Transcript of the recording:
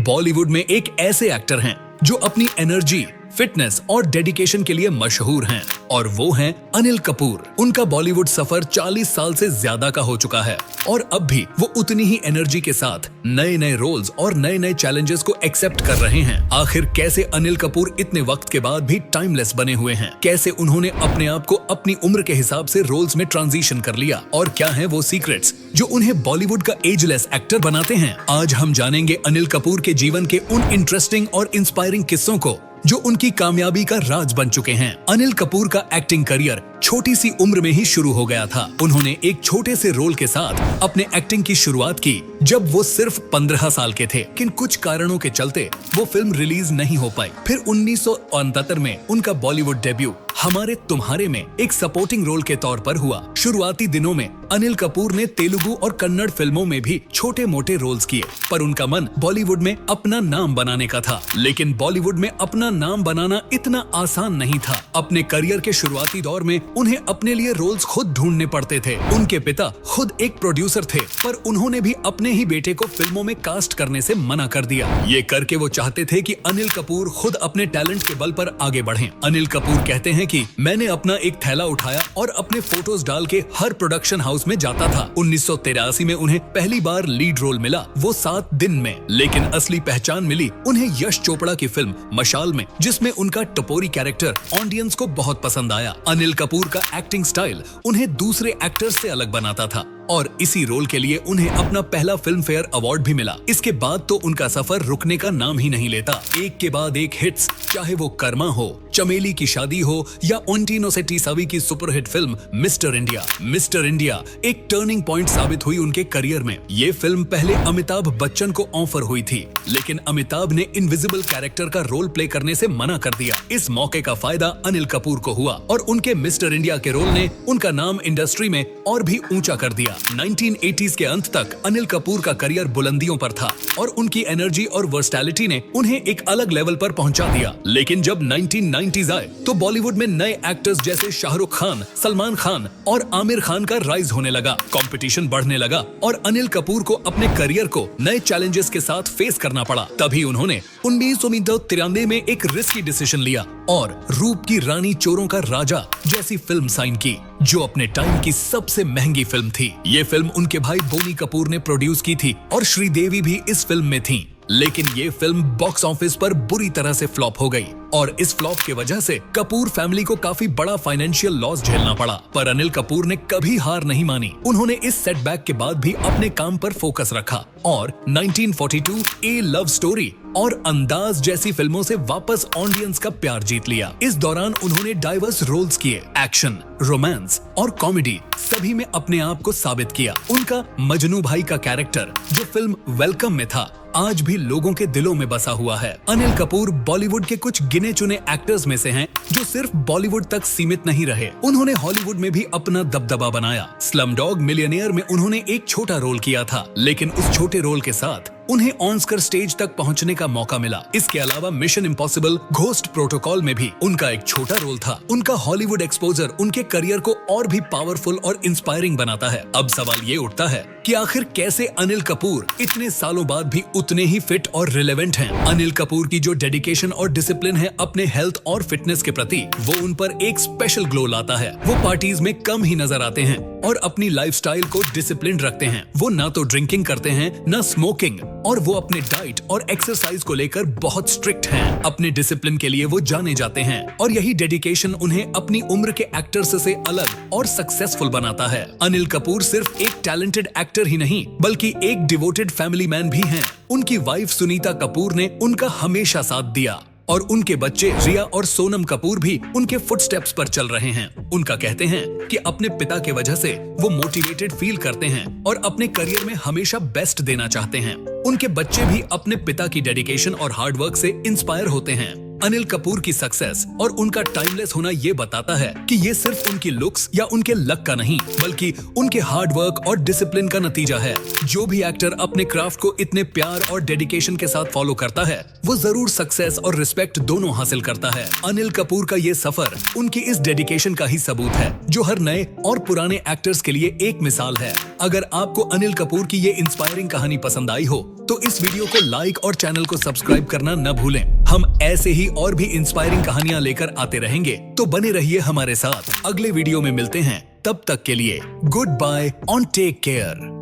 बॉलीवुड में एक ऐसे एक्टर हैं जो अपनी एनर्जी, फिटनेस और डेडिकेशन के लिए मशहूर हैं और वो हैं अनिल कपूर। उनका बॉलीवुड सफर 40 साल से ज्यादा का हो चुका है और अब भी वो उतनी ही एनर्जी के साथ नए नए रोल्स और नए नए चैलेंजेस को एक्सेप्ट कर रहे हैं। आखिर कैसे अनिल कपूर इतने वक्त के बाद भी टाइमलेस बने हुए हैं, कैसे उन्होंने अपने आप को अपनी उम्र के हिसाब से रोल्स में ट्रांजिशन कर लिया और क्या है वो सीक्रेट्स जो उन्हें बॉलीवुड का एजलेस एक्टर बनाते हैं। आज हम जानेंगे अनिल कपूर के जीवन के उन इंटरेस्टिंग और इंस्पायरिंग किस्सों को जो उनकी कामयाबी का राज बन चुके हैं। अनिल कपूर का एक्टिंग करियर छोटी सी उम्र में ही शुरू हो गया था। उन्होंने एक छोटे से रोल के साथ अपने एक्टिंग की शुरुआत की जब वो सिर्फ 15 साल के थे, लेकिन कुछ कारणों के चलते वो फिल्म रिलीज नहीं हो पाई। फिर 1969 में उनका बॉलीवुड डेब्यू हमारे तुम्हारे में एक सपोर्टिंग रोल के तौर पर हुआ। शुरुआती दिनों में अनिल कपूर ने तेलुगु और कन्नड़ फिल्मों में भी छोटे मोटे रोल्स किए, पर उनका मन बॉलीवुड में अपना नाम बनाने का था। लेकिन बॉलीवुड में अपना नाम बनाना इतना आसान नहीं था। अपने करियर के शुरुआती दौर में उन्हें अपने लिए रोल्स खुद ढूंढने पड़ते थे। उनके पिता खुद एक प्रोड्यूसर थे, पर उन्होंने भी अपने ही बेटे को फिल्मों में कास्ट करने से मना कर दिया। ये करके वो चाहते थे कि अनिल कपूर खुद अपने टैलेंट के बल पर आगे बढ़ें। अनिल कपूर कहते हैं कि मैंने अपना एक थैला उठाया और अपने फोटोज डाल के हर प्रोडक्शन हाउस में जाता था। 1983 में उन्हें पहली बार लीड रोल मिला, वो 7 दिन में। लेकिन असली पहचान मिली उन्हें यश चोपड़ा की फिल्म मशाल में, जिसमें उनका टपोरी कैरेक्टर ऑडियंस को बहुत पसंद आया। अनिल कपूर का एक्टिंग स्टाइल उन्हें दूसरे एक्टर्स से अलग बनाता था और इसी रोल के लिए उन्हें अपना पहला फिल्म फेयर अवार्ड भी मिला। इसके बाद तो उनका सफर रुकने का नाम ही नहीं लेता। एक के बाद एक हिट्स, चाहे वो कर्मा हो, चमेली की शादी हो या ओंटिनो से टीसावी की superhit film mister India. Mister India एक टर्निंग पॉइंट साबित हुई उनके करियर में। ये फिल्म पहले अमिताभ बच्चन को ऑफर हुई थी, लेकिन अमिताभ ने इनविजिबल कैरेक्टर का रोल प्ले करने से मना कर दिया। इस मौके का फायदा अनिल कपूर को हुआ और उनके मिस्टर इंडिया के रोल ने उनका नाम इंडस्ट्री में और भी ऊंचा कर दिया। 1980s के अंत तक अनिल कपूर का करियर बुलंदियों पर था और उनकी एनर्जी और वर्सटैलिटी ने उन्हें एक अलग लेवल पर पहुंचा दिया। लेकिन जब 1990s आए तो बॉलीवुड में नए एक्टर्स जैसे शाहरुख खान, सलमान खान और आमिर खान का राइज होने लगा। कंपटीशन बढ़ने लगा और अनिल कपूर को अपने करियर को नए चैलेंजेस के साथ फेस करना पड़ा। तभी उन्होंने 1993 में एक रिस्की डिसीजन लिया और रूप की रानी चोरों का राजा जैसी फिल्म साइन की, जो अपने टाइम की सबसे महंगी फिल्म थी। ये फिल्म उनके भाई बोनी कपूर ने प्रोड्यूस की थी और श्रीदेवी भी इस फिल्म में थी। लेकिन ये फिल्म बॉक्स ऑफिस पर बुरी तरह से फ्लॉप हो गई और इस फ्लॉप की वजह से कपूर फैमिली को काफी बड़ा फाइनेंशियल लॉस झेलना पड़ा। पर अनिल कपूर ने कभी हार नहीं मानी। उन्होंने इस सेटबैक के बाद भी अपने काम पर फोकस रखा और 1942, ए लव स्टोरी और अंदाज जैसी फिल्मों से वापस ऑडियंस का प्यार जीत लिया। इस दौरान उन्होंने डाइवर्स रोल्स किए, एक्शन, रोमांस और कॉमेडी सभी में अपने आप को साबित किया। उनका मजनू भाई का कैरेक्टर जो फिल्म वेलकम में था, आज भी लोगों के दिलों में बसा हुआ है। अनिल कपूर बॉलीवुड के कुछ गिने चुने एक्टर्स में से हैं जो सिर्फ बॉलीवुड तक सीमित नहीं रहे। उन्होंने हॉलीवुड में भी अपना दबदबा बनाया। स्लमडॉग मिलियनेयर में उन्होंने एक छोटा रोल किया था, लेकिन उस छोटे रोल के साथ उन्हें ऑस्कर स्टेज तक पहुंचने का मौका मिला। इसके अलावा मिशन इम्पॉसिबल घोस्ट प्रोटोकॉल में भी उनका एक छोटा रोल था। उनका हॉलीवुड एक्सपोजर उनके करियर को और भी पावरफुल और इंस्पायरिंग बनाता है। अब सवाल ये उठता है कि आखिर कैसे अनिल कपूर इतने सालों बाद भी उतने ही फिट और रिलेवेंट हैं। अनिल कपूर की जो डेडिकेशन और डिसिप्लिन है अपने हेल्थ और फिटनेस के प्रति, वो उन पर एक स्पेशल ग्लो लाता है। वो पार्टीज में कम ही नजर आते हैं और अपनी लाइफस्टाइल को डिसिप्लिन रखते हैं। वो ना तो ड्रिंकिंग करते हैं, ना स्मोकिंग, और वो अपने डाइट और एक्सरसाइज को लेकर बहुत स्ट्रिक्ट हैं। अपने डिसिप्लिन के लिए वो जाने जाते हैं और यही डेडिकेशन उन्हें अपनी उम्र के एक्टर्स से अलग और सक्सेसफुल बनाता है। अनिल कपूर सिर्फ एक टैलेंटेड एक्टर ही नहीं, बल्कि एक डिवोटेड फैमिली मैन भी हैं। उनकी वाइफ सुनीता कपूर ने उनका हमेशा साथ दिया और उनके बच्चे रिया और सोनम कपूर भी उनके फुटस्टेप्स पर चल रहे हैं। उनका कहते हैं कि अपने पिता के वजह से वो मोटिवेटेड फील करते हैं और अपने करियर में हमेशा बेस्ट देना चाहते हैं। उनके बच्चे भी अपने पिता की डेडिकेशन और हार्डवर्क से इंस्पायर होते हैं। अनिल कपूर की सक्सेस और उनका टाइमलेस होना ये बताता है कि ये सिर्फ उनकी लुक्स या उनके लक का नहीं, बल्कि उनके हार्ड वर्क और डिसिप्लिन का नतीजा है। जो भी एक्टर अपने क्राफ्ट को इतने प्यार और डेडिकेशन के साथ फॉलो करता है, वो जरूर सक्सेस और रिस्पेक्ट दोनों हासिल करता है। अनिल कपूर का ये सफर उनकी इस डेडिकेशन का ही सबूत है, जो हर नए और पुराने एक्टर्स के लिए एक मिसाल है। अगर आपको अनिल कपूर की ये इंस्पायरिंग कहानी पसंद आई हो तो इस वीडियो को लाइक और चैनल को सब्सक्राइब करना न भूलें। हम ऐसे ही और भी इंस्पायरिंग कहानियां लेकर आते रहेंगे, तो बने रहिए हमारे साथ। अगले वीडियो में मिलते हैं, तब तक के लिए good bye and take care.